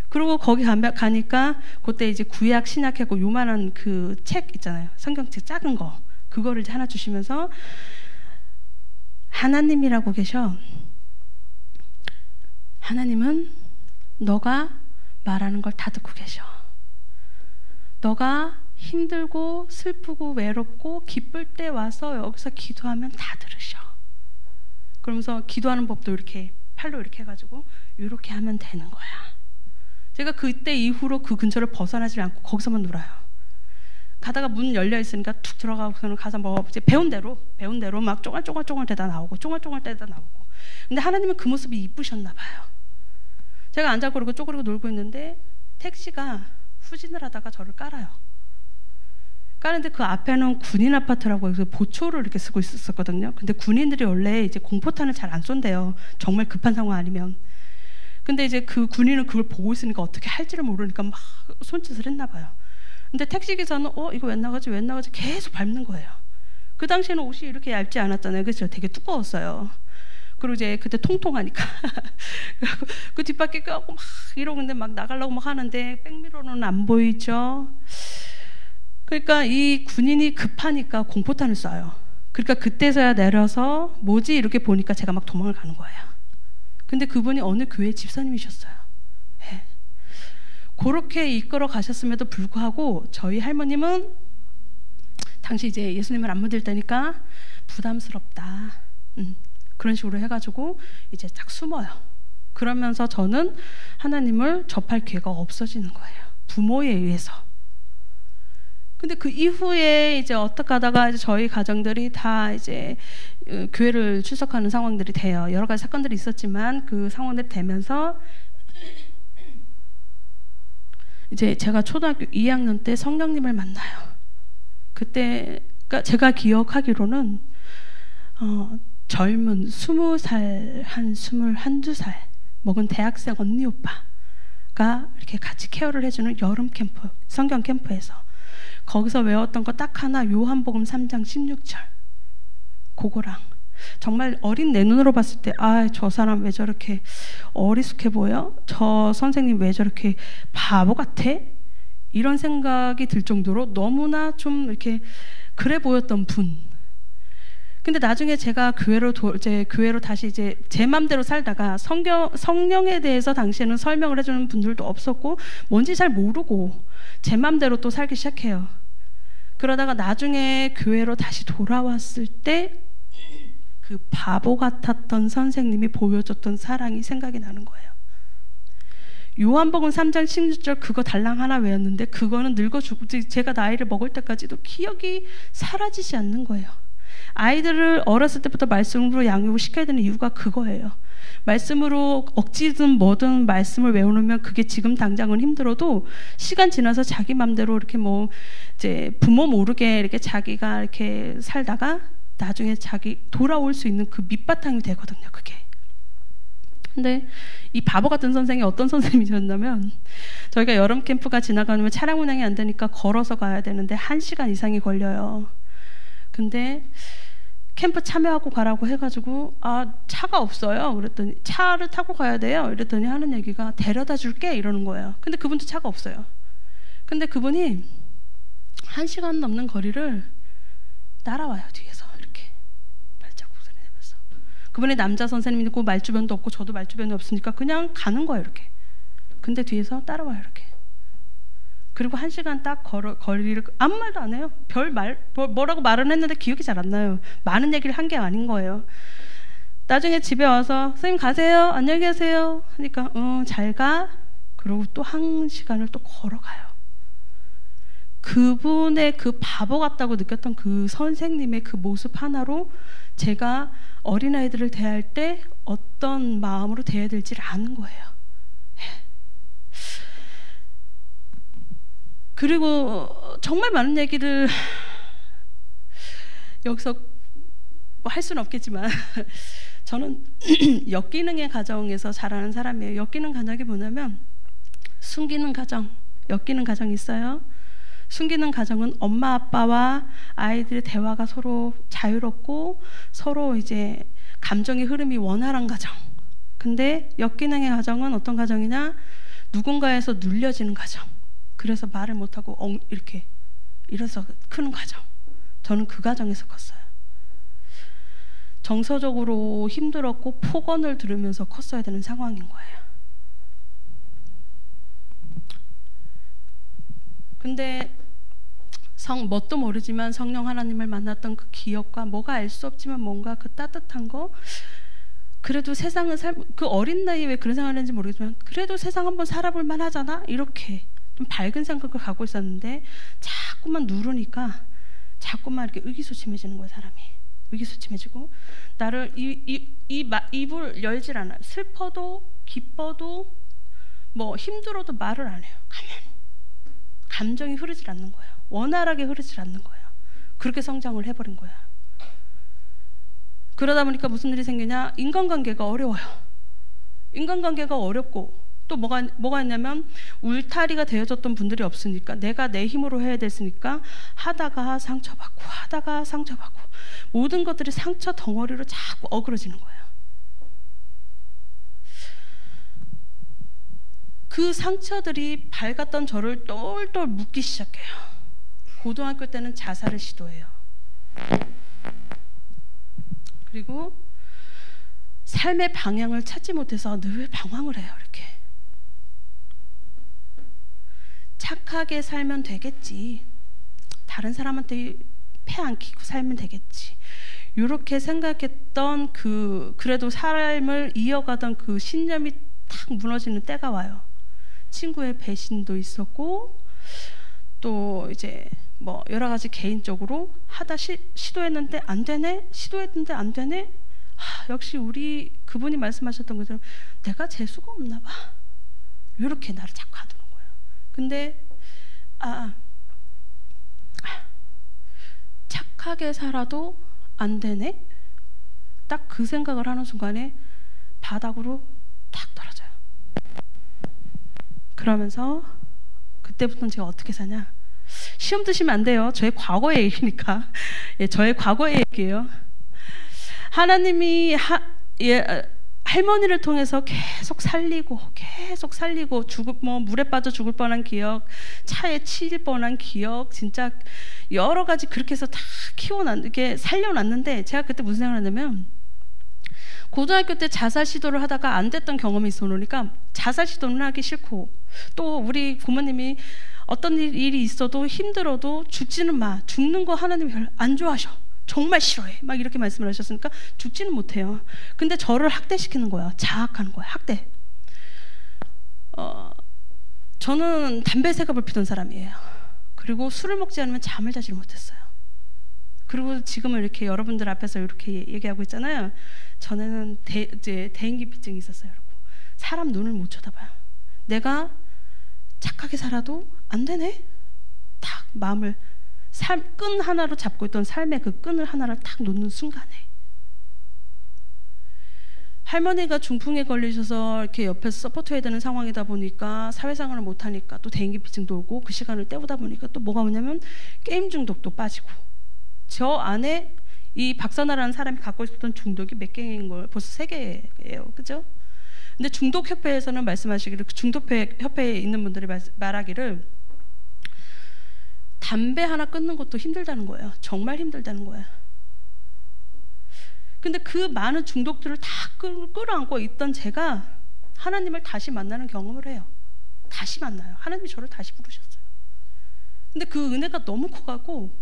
그리고 거기 가니까 그때 이제 구약 신약하고 요만한 그 책 있잖아요. 성경책 작은 거. 그거를 이제 하나 주시면서 하나님이라고 계셔. 하나님은 너가 말하는 걸 다 듣고 계셔. 너가 힘들고 슬프고 외롭고 기쁠 때 와서 여기서 기도하면 다 들으셔. 그러면서 기도하는 법도 이렇게 팔로 이렇게 해가지고 이렇게 하면 되는 거야. 제가 그때 이후로 그 근처를 벗어나지 않고 거기서만 놀아요. 가다가 문 열려 있으니까 툭 들어가고서는 가서 뭐 이제 배운 대로 막 쫑알쫑알쫑알 대다 나오고 쫑알쫑알 대다 나오고. 근데 하나님은 그 모습이 이쁘셨나 봐요. 제가 앉아 그러고 쪼그리고 놀고 있는데 택시가 후진을 하다가 저를 깔아요. 까는데 그 앞에는 군인 아파트라고 해서 보초를 이렇게 쓰고 있었거든요. 근데 군인들이 원래 이제 공포탄을 잘 안 쏜대요. 정말 급한 상황 아니면. 근데 이제 그 군인은 그걸 보고 있으니까 어떻게 할지를 모르니까 막 손짓을 했나 봐요. 근데 택시기사는 이거 왜 나가지 계속 밟는 거예요. 그 당시에는 옷이 이렇게 얇지 않았잖아요. 그렇죠? 되게 두꺼웠어요. 그리고 이제 그때 통통하니까 그 뒷바퀴 껴고 막 이러고 근데 막 나가려고 막 하는데 백미러는 안 보이죠. 그러니까 이 군인이 급하니까 공포탄을 쏴요. 그러니까 그때서야 내려서 뭐지 이렇게 보니까 제가 막 도망을 가는 거예요. 근데 그분이 어느 교회 집사님이셨어요. 네. 그렇게 이끌어 가셨음에도 불구하고 저희 할머님은 당시 이제 예수님을 안 믿을 때니까 부담스럽다. 그런 식으로 해가지고 이제 딱 숨어요. 그러면서 저는 하나님을 접할 기회가 없어지는 거예요. 부모에 의해서. 근데 그 이후에 이제 어떻게 하다가 이제 저희 가정들이 다 이제 교회를 출석하는 상황들이 돼요. 여러 가지 사건들이 있었지만 그 상황들이 되면서 이제 제가 초등학교 2학년 때 성령님을 만나요. 그때 그러니까 제가 기억하기로는 젊은 20살 한 21~22살 먹은 대학생 언니 오빠가 이렇게 같이 케어를 해주는 여름 캠프, 성경 캠프에서 거기서 외웠던 거 딱 하나, 요한복음 3장 16절 그거랑 정말 어린 내 눈으로 봤을 때 저 사람 왜 저렇게 어리숙해 보여? 저 선생님 왜 저렇게 바보 같아? 이런 생각이 들 정도로 너무나 좀 이렇게 그래 보였던 분. 근데 나중에 제가 교회로 다시 이제 제 맘대로 살다가 성령에 대해서 당시에는 설명을 해주는 분들도 없었고 뭔지 잘 모르고 제 맘대로 또 살기 시작해요. 그러다가 나중에 교회로 다시 돌아왔을 때 그 바보 같았던 선생님이 보여줬던 사랑이 생각이 나는 거예요. 요한복음 3장 16절 그거 달랑 하나 외웠는데 그거는 늙어 죽고 제가 나이를 먹을 때까지도 기억이 사라지지 않는 거예요. 아이들을 어렸을 때부터 말씀으로 양육을 시켜야 되는 이유가 그거예요. 말씀으로 억지든 뭐든 말씀을 외워놓으면 그게 지금 당장은 힘들어도 시간 지나서 자기 맘대로 이렇게 뭐 이제 부모 모르게 이렇게 자기가 이렇게 살다가 나중에 자기 돌아올 수 있는 그 밑바탕이 되거든요. 그게. 근데 이 바보 같은 선생이 어떤 선생님이셨냐면 저희가 여름 캠프가 지나가면 차량 운행이 안 되니까 걸어서 가야 되는데 1시간 이상이 걸려요. 근데 캠프 참여하고 가라고 해가지고 차가 없어요. 그랬더니 차를 타고 가야 돼요. 이랬더니 하는 얘기가 데려다 줄게 이러는 거예요. 근데 그분도 차가 없어요. 근데 그분이 1시간 넘는 거리를 따라와요. 뒤에서 이렇게 발자국 소리 내면서. 그분이 남자 선생님이고 말주변도 없고 저도 말주변이 없으니까 그냥 가는 거예요. 이렇게. 근데 뒤에서 따라와요. 이렇게. 그리고 1시간 딱 거리를 아무 말도 안 해요. 뭐라고 말은 했는데 기억이 잘 안 나요. 많은 얘기를 한 게 아닌 거예요. 나중에 집에 와서 선생님 가세요. 안녕히 계세요. 하니까 잘 가. 그리고 또 1시간을 또 걸어가요. 그분의 그 바보 같다고 느꼈던 그 선생님의 그 모습 하나로 제가 어린아이들을 대할 때 어떤 마음으로 대해야 될지를 아는 거예요. 그리고 정말 많은 얘기를 여기서 뭐 할 수는 없겠지만 저는 역기능의 가정에서 자라는 사람이에요. 역기능 가정이 뭐냐면 숨기는 가정, 역기능 가정이 있어요. 숨기는 가정은 엄마 아빠와 아이들의 대화가 서로 자유롭고 서로 이제 감정의 흐름이 원활한 가정. 근데 역기능의 가정은 어떤 가정이냐? 누군가에서 눌려지는 가정. 그래서 말을 못하고 이렇게 이래서 크는 가정. 저는 그 가정에서 컸어요. 정서적으로 힘들었고 폭언을 들으면서 컸어야 되는 상황인 거예요. 근데 뭣도 모르지만 성령 하나님을 만났던 그 기억과 뭐가 알 수 없지만 뭔가 그 따뜻한 거, 그래도 세상을 그 어린 나이에 왜 그런 생각을 했는지 모르겠지만 그래도 세상 한번 살아볼 만하잖아 이렇게 좀 밝은 생각을 갖고 있었는데 자꾸만 누르니까 자꾸만 이렇게 의기소침해지는 거예요. 사람이 의기소침해지고 나를 입을 열질 않아요. 슬퍼도 기뻐도 뭐 힘들어도 말을 안 해요. 감정이 흐르질 않는 거예요. 원활하게 흐르질 않는 거예요. 그렇게 성장을 해버린 거예요. 그러다 보니까 무슨 일이 생기냐? 인간관계가 어려워요. 인간관계가 어렵고 또 뭐가 있냐면 울타리가 되어졌던 분들이 없으니까 내가 내 힘으로 해야 됐으니까 하다가 상처받고 모든 것들이 상처 덩어리로 자꾸 어그러지는 거예요. 그 상처들이 밝았던 저를 똘똘 묻기 시작해요. 고등학교 때는 자살을 시도해요. 그리고 삶의 방향을 찾지 못해서 늘 방황을 해요. 이렇게 착하게 살면 되겠지, 다른 사람한테 패 안 끼고 살면 되겠지, 이렇게 생각했던 그래도 삶을 이어가던 그 신념이 탁 무너지는 때가 와요. 친구의 배신도 있었고 또 이제 뭐 여러 가지 개인적으로 하다 시도했는데 안 되네, 역시 우리 그분이 말씀하셨던 것처럼 내가 재수가 없나 봐, 이렇게 나를 자꾸 가두는 거예요. 근데 착하게 살아도 안 되네, 딱 그 생각을 하는 순간에 바닥으로 탁 떨어져요. 그러면서 그때부터는 제가 어떻게 사냐, 시험 드시면 안 돼요. 저의 과거의 얘기니까. 예, 저의 과거의 얘기예요. 하나님이 할머니를 통해서 계속 살리고 물에 빠져 죽을 뻔한 기억, 차에 치일 뻔한 기억, 진짜 여러 가지 그렇게 해서 다 이렇게 살려놨는데, 제가 그때 무슨 생각을 했냐면 고등학교 때 자살 시도를 하다가 안 됐던 경험이 있어 놓으니까 자살 시도는 하기 싫고, 또 우리 부모님이 어떤 일이 있어도 힘들어도 죽지는 마, 죽는 거 하나님이 별로 안 좋아하셔, 정말 싫어해, 막 이렇게 말씀을 하셨으니까 죽지는 못해요. 근데 저를 학대시키는 거야. 자학하는 거야. 학대. 저는 담배 세갑을 피던 사람이에요. 그리고 술을 먹지 않으면 잠을 자질 못했어요. 그리고 지금은 이렇게 여러분들 앞에서 이렇게 얘기하고 있잖아요. 전에는 대인기피증이 있었어요. 여러분. 사람 눈을 못 쳐다봐요. 내가 착하게 살아도 안 되네, 딱 마음을 끈 하나로 잡고 있던 삶의 그 끈을 하나를 탁 놓는 순간에, 할머니가 중풍에 걸리셔서 이렇게 옆에서 서포트해야 되는 상황이다 보니까 사회생활을 못하니까 또 대인기피증도 오고, 그 시간을 때우다 보니까 또 뭐가 오냐면 게임 중독도 빠지고, 저 안에 이 박선아라는 사람이 갖고 있었던 중독이 몇 개인 걸 벌써 3개예요. 그죠? 근데 중독협회에서는 말씀하시기를, 중독협회에 있는 분들이 말하기를 담배 하나 끊는 것도 힘들다는 거예요. 정말 힘들다는 거예요. 근데 그 많은 중독들을 다 끌어안고 있던 제가 하나님을 다시 만나는 경험을 해요. 다시 만나요. 하나님이 저를 다시 부르셨어요. 근데 그 은혜가 너무 커가고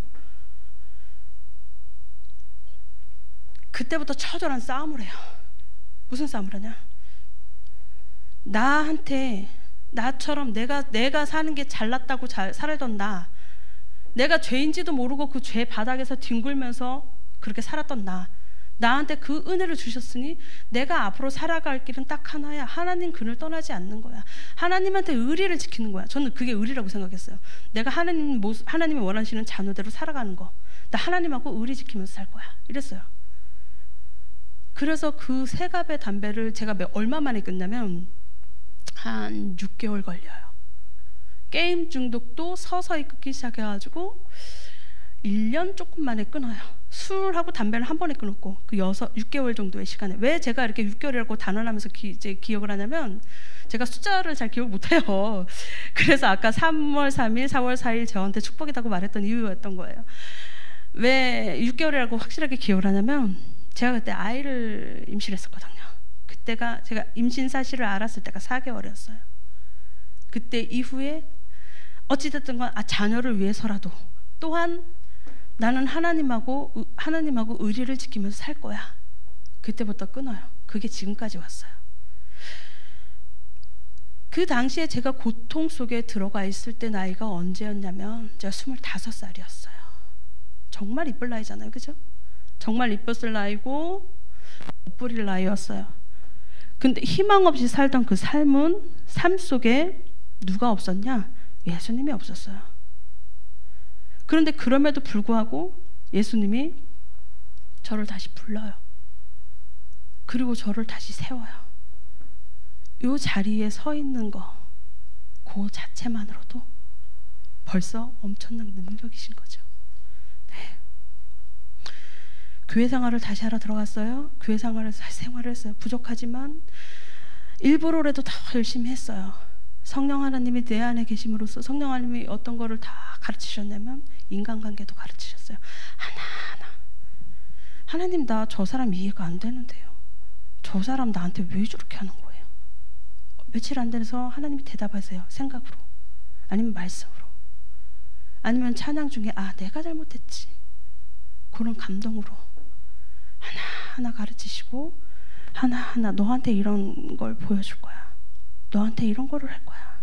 그때부터 처절한 싸움을 해요. 무슨 싸움을 하냐? 나처럼 내가 사는 게 잘났다고 살던 내가 죄인지도 모르고 그 죄 바닥에서 뒹굴면서 그렇게 살았던 나한테 그 은혜를 주셨으니 내가 앞으로 살아갈 길은 딱 하나야. 하나님 그를 떠나지 않는 거야. 하나님한테 의리를 지키는 거야. 저는 그게 의리라고 생각했어요. 내가 하나님이 원하시는 자녀대로 살아가는 거. 나 하나님하고 의리 지키면서 살 거야. 이랬어요. 그래서 그 세갑의 담배를 제가 얼마 만에 끊냐면 한 6개월 걸려요. 게임 중독도 서서히 끊기 시작해가지고 1년 조금 만에 끊어요. 술하고 담배는 한 번에 끊었고, 그 6개월 정도의 시간에. 왜 제가 이렇게 6개월이라고 단언하면서 이제 기억을 하냐면, 제가 숫자를 잘 기억 못해요. 그래서 아까 3월 3일, 4월 4일 저한테 축복이라고 말했던 이유였던 거예요. 왜 6개월이라고 확실하게 기억을 하냐면, 제가 그때 아이를 임신했었거든요. 그때가 제가 임신 사실을 알았을 때가 4개월이었어요. 그때 이후에 어찌됐든 건 자녀를 위해서라도, 또한 나는 하나님하고 의리를 지키면서 살 거야. 그때부터 끊어요. 그게 지금까지 왔어요. 그 당시에 제가 고통 속에 들어가 있을 때 나이가 언제였냐면 제가 25살이었어요. 정말 이쁠 나이잖아요, 그죠? 정말 이뻤을 나이고 못 부릴 나이였어요. 근데 희망 없이 살던 그 삶 속에 누가 없었냐? 예수님이 없었어요. 그런데 그럼에도 불구하고 예수님이 저를 다시 불러요. 그리고 저를 다시 세워요. 이 자리에 서 있는 거, 그 자체만으로도 벌써 엄청난 능력이신 거죠. 네. 교회 생활을 다시 하러 들어갔어요. 교회 생활을 다시 생활을 했어요. 부족하지만 일부러라도 더 열심히 했어요. 성령 하나님이 내 안에 계심으로써 성령 하나님이 어떤 거를 다 가르치셨냐면 인간관계도 가르치셨어요. 하나하나. 하나님, 나 저 사람 이해가 안 되는데요. 저 사람 나한테 왜 저렇게 하는 거예요? 며칠 안 돼서 하나님이 대답하세요. 생각으로, 아니면 말씀으로, 아니면 찬양 중에 아, 내가 잘못했지, 그런 감동으로 하나하나 가르치시고 하나하나 너한테 이런 걸 보여줄 거야. 너한테 이런 거를 할 거야.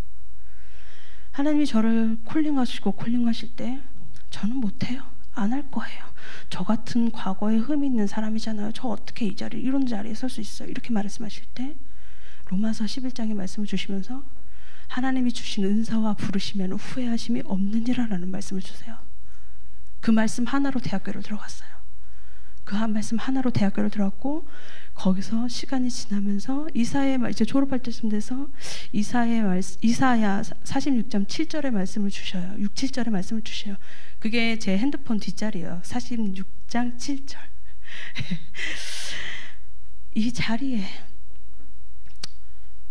하나님이 저를 콜링하실 때 저는 못해요. 안 할 거예요. 저 같은 과거에 흠이 있는 사람이잖아요. 저 어떻게 이런 자리에 설 수 있어요? 이렇게 말씀하실 때 로마서 11장의 말씀을 주시면서 하나님이 주신 은사와 부르시면 후회하심이 없느니라라는 말씀을 주세요. 그 말씀 하나로 대학교를 들어갔어요. 그 한 말씀 하나로 대학교를 들어갔고 거기서 시간이 지나면서 이사야 이제 졸업할 때쯤 돼서 이사야 46장 7절의 말씀을 주셔요. 6, 7절의 말씀을 주셔요. 그게 제 핸드폰 뒷자리예요. 46장 7절. 이 자리에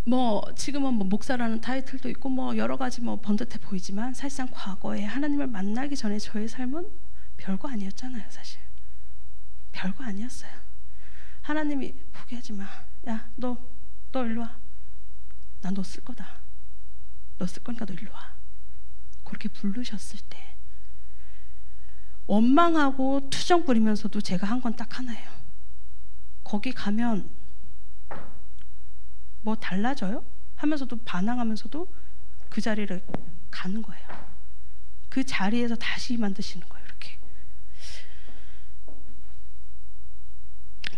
뭐 지금은 뭐 목사라는 타이틀도 있고 뭐 여러 가지 뭐 번듯해 보이지만 사실상 과거에 하나님을 만나기 전에 저의 삶은 별거 아니었잖아요. 사실 별거 아니었어요. 하나님이 포기하지 마. 야, 너 일로 와. 나 너 쓸 거다. 너 쓸 거니까 너 일로 와. 그렇게 부르셨을 때 원망하고 투정 부리면서도 제가 한 건 딱 하나예요. 거기 가면 뭐 달라져요? 하면서도 반항하면서도 그 자리를 가는 거예요. 그 자리에서 다시 만드시는 거예요. 이렇게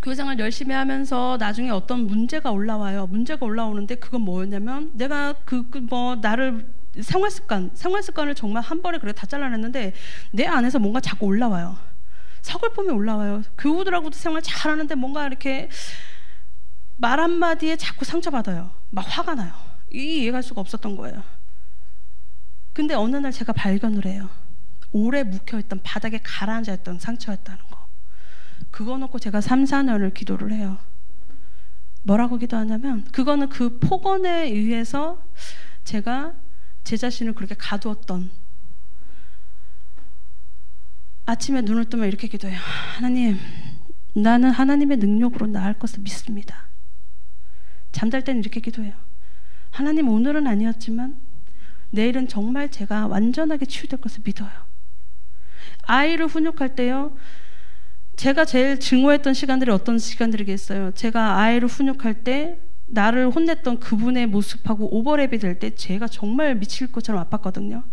교회생활 열심히 하면서 나중에 어떤 문제가 올라와요. 문제가 올라오는데 그건 뭐였냐면 내가 나를 생활습관을 정말 한 번에 그래 다 잘라냈는데 내 안에서 뭔가 자꾸 올라와요. 서글픔이 올라와요. 교우들하고도 생활 잘하는데 뭔가 이렇게 말 한마디에 자꾸 상처받아요. 막 화가 나요. 이해할 수가 없었던 거예요. 근데 어느 날 제가 발견을 해요. 오래 묵혀있던 바닥에 가라앉아있던 상처였다는 거. 그거 놓고 제가 3, 4년을 기도를 해요. 뭐라고 기도하냐면 그거는 그 폭언에 의해서 제가 제 자신을 그렇게 가두었던 아침에 눈을 뜨면 이렇게 기도해요. 하나님, 나는 하나님의 능력으로 나을 것을 믿습니다. 잠잘 때는 이렇게 기도해요. 하나님, 오늘은 아니었지만 내일은 정말 제가 완전하게 치유될 것을 믿어요. 아이를 훈육할 때요, 제가 제일 증오했던 시간들이 어떤 시간들이겠어요. 제가 아이를 훈육할 때 나를 혼냈던 그분의 모습하고 오버랩이 될 때 제가 정말 미칠 것처럼 아팠거든요.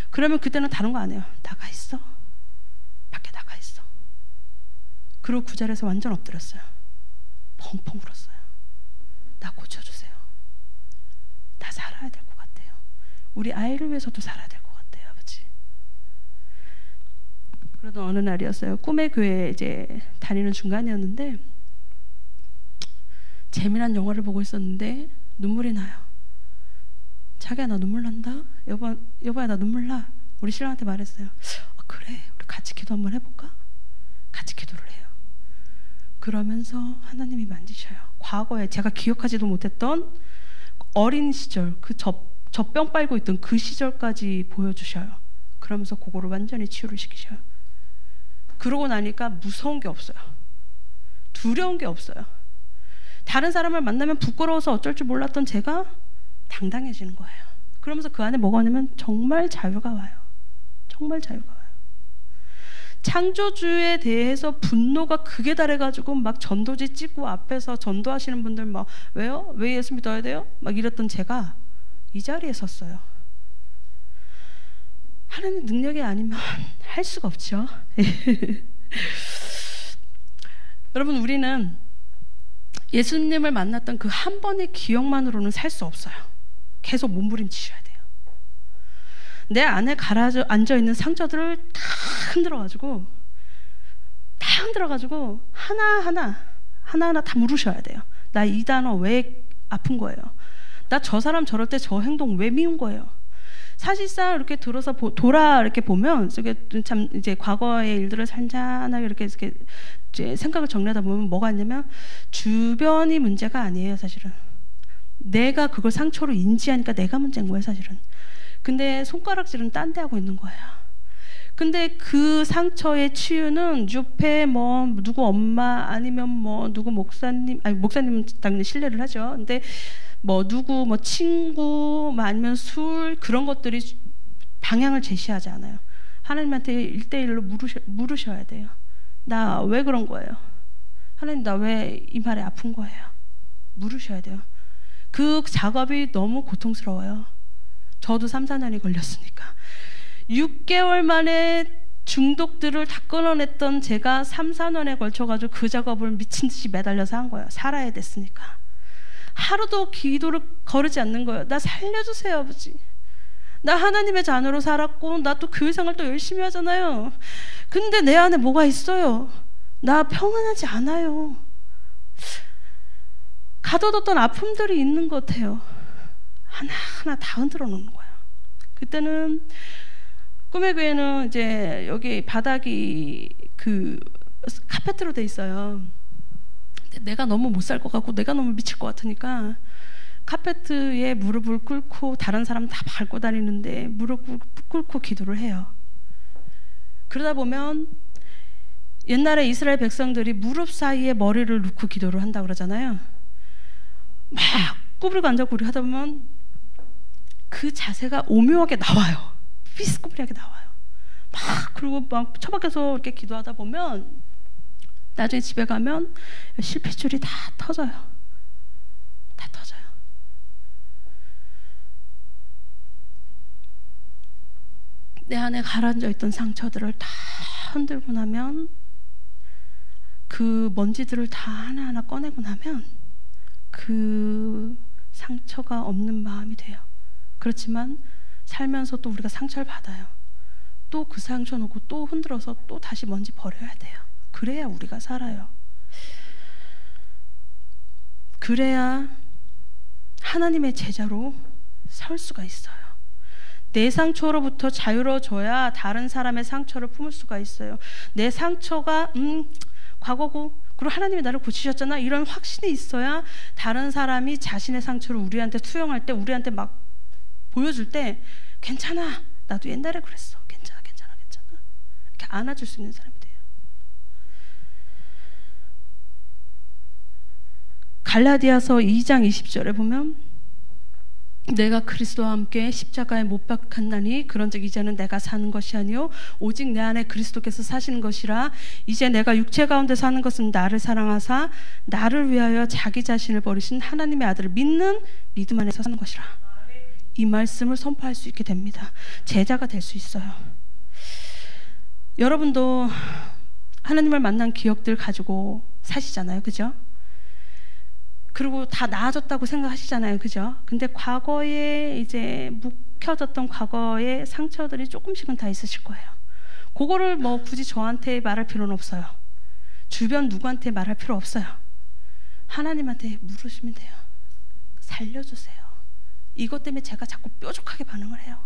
그러면 그때는 다른 거 안 해요. 나가 있어. 밖에 나가 있어. 그리고 그 자리에서 완전 엎드렸어요. 펑펑 울었어요. 나 고쳐주세요. 나 살아야 될 것 같아요. 우리 아이를 위해서도 살아야 될 것 같아요, 아버지. 그러던 어느 날이었어요. 꿈의 교회에 이제 다니는 중간이었는데 재미난 영화를 보고 있었는데 눈물이 나요. 자기야, 나 눈물 난다. 여보야, 나 눈물 나. 우리 신랑한테 말했어요. 그래, 우리 같이 기도 한번 해볼까? 같이 기도를 해요. 그러면서 하나님이 만지셔요. 과거에 제가 기억하지도 못했던 어린 시절, 그 젖병 빨고 있던 그 시절까지 보여주셔요. 그러면서 그거를 완전히 치유를 시키셔요. 그러고 나니까 무서운 게 없어요. 두려운 게 없어요. 다른 사람을 만나면 부끄러워서 어쩔 줄 몰랐던 제가 당당해지는 거예요. 그러면서 그 안에 뭐가 오냐면 정말 자유가 와요. 정말 자유가 와요. 창조주에 대해서 분노가 극에 달해가지고 막 전도지 찍고 앞에서 전도하시는 분들 막 왜요? 왜 예수 믿어야 돼요? 막 이랬던 제가 이 자리에 섰어요. 하나님 능력이 아니면 할 수가 없죠. 여러분, 우리는 예수님을 만났던 그 한 번의 기억만으로는 살 수 없어요. 계속 몸부림치셔야 돼요. 내 안에 앉아있는 상처들을 다 흔들어가지고 하나하나 다 물으셔야 돼요. 나 이 단어 왜 아픈 거예요? 나 저 사람 저럴 때 저 행동 왜 미운 거예요? 사실상 이렇게 들어서 이렇게 보면, 참 이제 과거의 일들을 잔잔하게 이렇게 이제 생각을 정리하다 보면 뭐가 있냐면, 주변이 문제가 아니에요, 사실은. 내가 그걸 상처로 인지하니까 내가 문제인 거예요, 사실은. 근데 손가락질은 딴 데 하고 있는 거예요. 근데 그 상처의 치유는 옆에 뭐 누구 엄마 아니면 뭐 누구 목사님, 아니 목사님은 당연히 신뢰를 하죠. 근데 뭐 누구 뭐 친구 뭐 아니면 술, 그런 것들이 방향을 제시하지 않아요. 하나님한테 1대1로 물으셔야 돼요. 나 왜 그런 거예요? 하나님, 나 왜 이 말에 아픈 거예요? 물으셔야 돼요. 그 작업이 너무 고통스러워요. 저도 3, 4년이 걸렸으니까. 6개월 만에 중독들을 다 끊어냈던 제가 3, 4년에 걸쳐가지고 그 작업을 미친 듯이 매달려서 한 거예요. 살아야 됐으니까. 하루도 기도를 거르지 않는 거예요. 나 살려주세요, 아버지. 나 하나님의 자녀로 살았고 나 또 교회생활 또 열심히 하잖아요. 근데 내 안에 뭐가 있어요. 나 평안하지 않아요. 가둬뒀던 아픔들이 있는 것 같아요. 하나하나 다 흔들어 놓는 거예요. 그때는 꿈의 교회는 이제 여기 바닥이 그 카페트로 돼 있어요. 내가 너무 못 살 것 같고 내가 너무 미칠 것 같으니까 카페트에 무릎을 꿇고, 다른 사람 다 밟고 다니는데 무릎 꿇고 기도를 해요. 그러다 보면 옛날에 이스라엘 백성들이 무릎 사이에 머리를 넣고 기도를 한다고 그러잖아요. 막 꾸불고 앉아고 우리 하다 보면 그 자세가 오묘하게 나와요. 삐스꾸불하게 나와요. 막 그리고 막 처박혀서 이렇게 기도하다 보면 나중에 집에 가면 실핏줄이 다 터져요. 다 터져요. 내 안에 가라앉아 있던 상처들을 다 흔들고 나면, 그 먼지들을 다 하나하나 꺼내고 나면 그 상처가 없는 마음이 돼요. 그렇지만 살면서 또 우리가 상처를 받아요. 또 그 상처 놓고 또 흔들어서 또 다시 먼지 버려야 돼요. 그래야 우리가 살아요. 그래야 하나님의 제자로 설 수가 있어요. 내 상처로부터 자유로워져야 다른 사람의 상처를 품을 수가 있어요. 내 상처가 과거고, 그리고 하나님이 나를 고치셨잖아, 이런 확신이 있어야 다른 사람이 자신의 상처를 우리한테 투영할 때, 우리한테 막 보여줄 때 괜찮아, 나도 옛날에 그랬어, 괜찮아 이렇게 안아줄 수 있는 사람이 돼요. 갈라디아서 2장 20절에 보면, 내가 그리스도와 함께 십자가에 못 박혔나니 그런즉 이제는 내가 사는 것이 아니요 오직 내 안에 그리스도께서 사시는 것이라. 이제 내가 육체 가운데 사는 것은 나를 사랑하사 나를 위하여 자기 자신을 버리신 하나님의 아들을 믿는 믿음 안에서 사는 것이라. 이 말씀을 선포할 수 있게 됩니다. 제자가 될 수 있어요. 여러분도 하나님을 만난 기억들 가지고 사시잖아요, 그죠? 그리고 다 나아졌다고 생각하시잖아요, 그죠? 근데 과거에 이제 묵혀졌던 과거의 상처들이 조금씩은 다 있으실 거예요. 그거를 뭐 굳이 저한테 말할 필요는 없어요. 주변 누구한테 말할 필요 없어요. 하나님한테 물으시면 돼요. 살려주세요. 이것 때문에 제가 자꾸 뾰족하게 반응을 해요.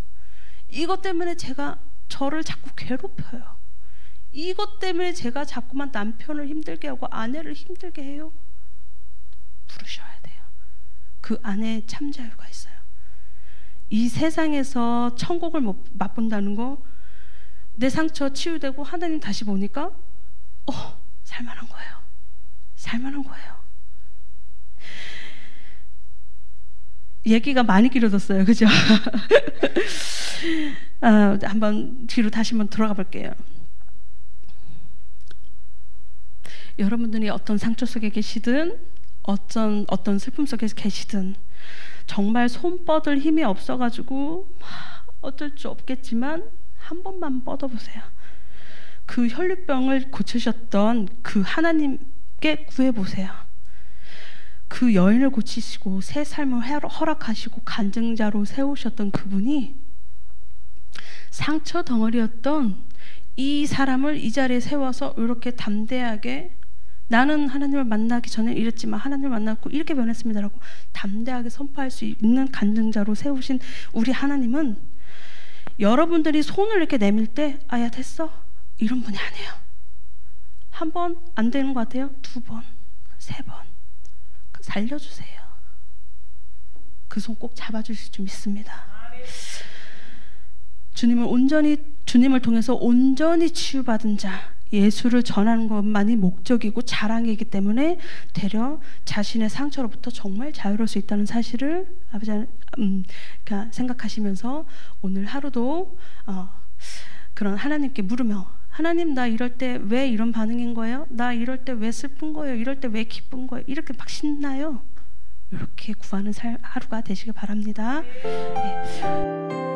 이것 때문에 제가 저를 자꾸 괴롭혀요. 이것 때문에 제가 자꾸만 남편을 힘들게 하고 아내를 힘들게 해요. 부르셔야 돼요. 그 안에 참 자유가 있어요. 이 세상에서 천국을 맛본다는 거, 내 상처 치유되고 하나님 다시 보니까 살만한 거예요. 살만한 거예요. 얘기가 많이 길어졌어요, 그죠? 한번 뒤로 다시 한번 돌아가 볼게요. 여러분들이 어떤 상처 속에 계시든 어떤 슬픔 속에서 계시든 정말 손 뻗을 힘이 없어가지고 어쩔 수 없겠지만 한 번만 뻗어보세요. 그 혈류병을 고치셨던 그 하나님께 구해보세요. 그 여인을 고치시고 새 삶을 허락하시고 간증자로 세우셨던 그분이 상처 덩어리였던 이 사람을 이 자리에 세워서 이렇게 담대하게, 나는 하나님을 만나기 전에 이랬지만 하나님을 만났고 이렇게 변했습니다라고 담대하게 선포할 수 있는 간증자로 세우신 우리 하나님은 여러분들이 손을 이렇게 내밀 때 아야 됐어? 이런 분이 아니에요. 한 번 안 되는 것 같아요? 2번, 3번 살려주세요. 그 손 꼭 잡아주실 줄 믿습니다. 주님을 통해서 온전히 치유받은 자, 예수를 전하는 것만이 목적이고 자랑이기 때문에 되려 자신의 상처로부터 정말 자유로울 수 있다는 사실을 생각하시면서 오늘 하루도 그런 하나님께 물으며, 하나님 나 이럴 때 왜 이런 반응인 거예요? 나 이럴 때 왜 슬픈 거예요? 이럴 때 왜 기쁜 거예요? 이렇게 막 신나요? 이렇게 구하는 하루가 되시길 바랍니다. 네.